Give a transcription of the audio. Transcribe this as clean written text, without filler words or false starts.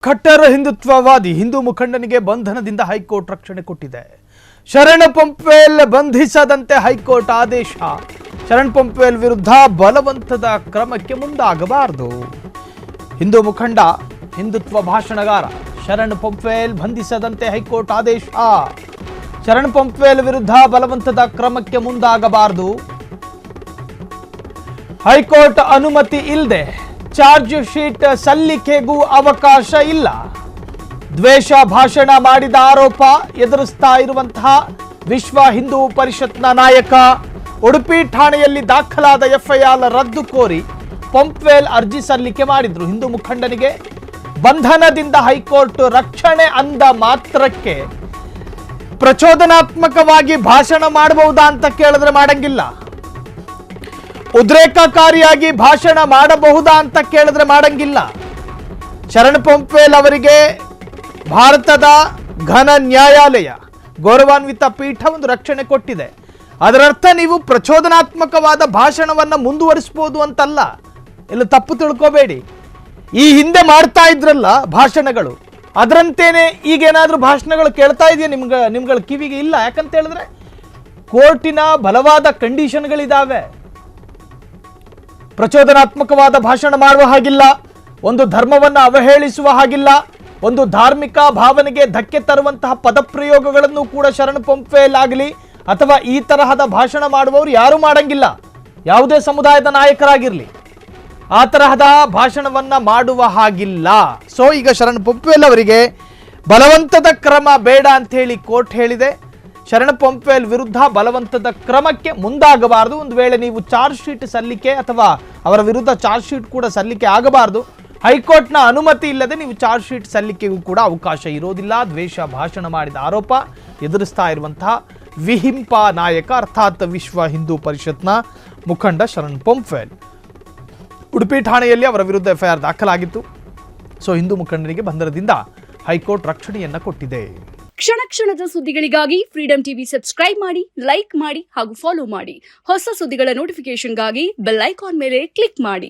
Cutter ಹಿಂದುತ್ವವಾದಿ Hindu ಮುಖಂಡನಿಗೆ ಬಂಧನದಿಂದ high court ರಕ್ಷಣೆ ಕೊಟ್ಟಿದೆ. ಶರಣ್ ಪಂಪೇಲ್ ಬಂಧಿಸದಂತೆ ಹೈಕೋರ್ಟ್ ಆದೇಶ. ಶರಣ್ ಪಂಪೇಲ್ ವಿರುದ್ಧ ಬಲವಂತದ ಕ್ರಮಕ್ಕೆ ಮುಂದಾಗಬಾರದು. ಹಿಂದೂ ಮುಖಂಡ, ಹಿಂದುತ್ವ ಭಾಷಣಗಾರ ಶರಣ್ ಪಂಪೇಲ್ ಬಂಧಿಸದಂತೆ ಹೈಕೋರ್ಟ್ ಆದೇಶ. ಶರಣ್ ಪಂಪೇಲ್ ವಿರುದ್ಧ ಬಲವಂತದ ಕ್ರಮಕ್ಕೆ ಮುಂದಾಗಬಾರದು. ಹೈಕೋರ್ಟ್ ಅನುಮತಿ ಇಲ್ಲದೆ ಚಾರ್ಜ್ ಶೀಟ್ ಸಲ್ಲಿಕೆಗೂ ಅವಕಾಶ ಇಲ್ಲ. ದ್ವೇಷ ಭಾಷಣ ಮಾಡಿದ ಆರೋಪ ಎದುರಿಸ್ತಾ ಇರುವಂತಹ ವಿಶ್ವ ಹಿಂದೂ ಪರಿಷತ್ನ ನಾಯಕ ಉಡುಪಿ ಠಾಣೆಯಲ್ಲಿ ದಾಖಲಾದ ಎಫ್ಐಆರ್ ರದ್ದು ಕೋರಿ ಪಂಪೇಲ್ ಅರ್ಜಿ ಸಲ್ಲಿಕೆ ಮಾಡಿದ್ರು. ಹಿಂದೂ ಮುಖಂಡನಿಗೆ ಬಂಧನದಿಂದ ಹೈಕೋರ್ಟ್ ರಕ್ಷಣೆ ಅಂದ ಮಾತ್ರಕ್ಕೆ ಪ್ರಚೋದನಾತ್ಮಕವಾಗಿ ಭಾಷಣ ಮಾಡಬಹುದಾ ಅಂತ ಕೇಳಿದ್ರೆ ಮಾಡಂಗಿಲ್ಲ. ಉದ್ರೇಕಕಾರಿಯಾಗಿ ಭಾಷಣ ಮಾಡಬಹುದಾ ಅಂತ ಕೇಳಿದ್ರೆ ಮಾಡಂಗಿಲ್ಲ. ಶರಣ್ ಪಂಪೇಲ್ ಅವರಿಗೆ ಭಾರತದ ಘನ ನ್ಯಾಯಾಲಯ ಗೌರವಾನ್ವಿತ ಪೀಠ ಒಂದು ರಕ್ಷಣೆ ಕೊಟ್ಟಿದೆ. ಅದರರ್ಥ ನೀವು ಪ್ರಚೋದನಾತ್ಮಕವಾದ ಭಾಷಣವನ್ನ ಮುಂದುವರಿಸಬಹುದು ಅಂತಲ್ಲ. ಎಲ್ಲ ತಪ್ಪು ತಿಳ್ಕೋಬೇಡಿ. ಈ ಹಿಂದೆ ಮಾಡ್ತಾ ಇದ್ರಲ್ಲ ಭಾಷಣಗಳು, ಅದರಂತೇನೆ ಈಗೇನಾದ್ರೂ ಭಾಷಣಗಳು ಕೇಳ್ತಾ ಇದೆಯಾ ನಿಮ್ಗಳ ಕಿವಿಗೆ? ಇಲ್ಲ. ಯಾಕಂತ ಹೇಳಿದ್ರೆ ಕೋರ್ಟಿನ ಬಲವಾದ ಕಂಡೀಷನ್ಗಳಿದಾವೆ. ಪ್ರಚೋದನಾತ್ಮಕವಾದ ಭಾಷಣ ಮಾಡುವ ಹಾಗಿಲ್ಲ, ಒಂದು ಧರ್ಮವನ್ನು ಅವಹೇಳಿಸುವ ಹಾಗಿಲ್ಲ, ಒಂದು ಧಾರ್ಮಿಕ ಭಾವನೆಗೆ ಧಕ್ಕೆ ತರುವಂತಹ ಪದಪ್ರಯೋಗಗಳನ್ನು ಕೂಡ ಶರಣ್ ಪಂಪೇಲ್ ಆಗಲಿ ಅಥವಾ ಈ ತರಹದ ಭಾಷಣ ಮಾಡುವವರು ಯಾರು ಮಾಡಂಗಿಲ್ಲ. ಯಾವುದೇ ಸಮುದಾಯದ ನಾಯಕರಾಗಿರಲಿ ಆ ತರಹದ ಭಾಷಣವನ್ನ ಮಾಡುವ ಹಾಗಿಲ್ಲ. ಸೊ ಈಗ ಶರಣ್ ಪಂಪೇಲ್ ಅವರಿಗೆ ಬಲವಂತದ ಕ್ರಮ ಬೇಡ ಅಂತ ಹೇಳಿ ಕೋರ್ಟ್ ಹೇಳಿದೆ. ಶರಣ್ ಪಂಪೇಲ್ ವಿರುದ್ಧ ಬಲವಂತದ ಕ್ರಮಕ್ಕೆ ಮುಂದಾಗಬಾರದು. ಒಂದು ವೇಳೆ ನೀವು ಚಾರ್ಜ್ ಶೀಟ್ ಸಲ್ಲಿಕೆ ಅಥವಾ ಅವರ ವಿರುದ್ಧ ಚಾರ್ಜ್ ಶೀಟ್ ಕೂಡ ಸಲ್ಲಿಕೆ ಆಗಬಾರದು. ಹೈಕೋರ್ಟ್ನ ಅನುಮತಿ ಇಲ್ಲದೆ ನೀವು ಚಾರ್ಜ್ ಶೀಟ್ ಸಲ್ಲಿಕೆಗೂ ಕೂಡ ಅವಕಾಶ ಇರೋದಿಲ್ಲ. ದ್ವೇಷ ಭಾಷಣ ಮಾಡಿದ ಆರೋಪ ಎದುರಿಸ್ತಾ ಇರುವಂತಹ ವಿಹಿಂಪ ನಾಯಕ ಅರ್ಥಾತ್ ವಿಶ್ವ ಹಿಂದೂ ಪರಿಷತ್ನ ಮುಖಂಡ ಶರಣ್ ಪಂಪೇಲ್. ಉಡುಪಿ ಠಾಣೆಯಲ್ಲಿ ಅವರ ವಿರುದ್ಧ ಎಫ್ಐಆರ್ ದಾಖಲಾಗಿತ್ತು. ಸೊ ಹಿಂದೂ ಮುಖಂಡನಿಗೆ ಬಂಧನದಿಂದ ಹೈಕೋರ್ಟ್ ರಕ್ಷಣೆಯನ್ನ ಕೊಟ್ಟಿದೆ. ಕ್ಷಣ ಕ್ಷಣದ ಸುದ್ದಿಗಳಿಗಾಗಿ ಫ್ರೀಡಂ ಟಿವಿ ಸಬ್ಸ್ಕ್ರೈಬ್ ಮಾಡಿ, ಲೈಕ್ ಮಾಡಿ ಹಾಗೂ ಫಾಲೋ ಮಾಡಿ. ಹೊಸ ಸುದ್ದಿಗಳ ನೋಟಿಫಿಕೇಶನ್ಗಾಗಿ ಬೆಲ್ ಐಕಾನ್ ಮೇಲೆ ಕ್ಲಿಕ್ ಮಾಡಿ.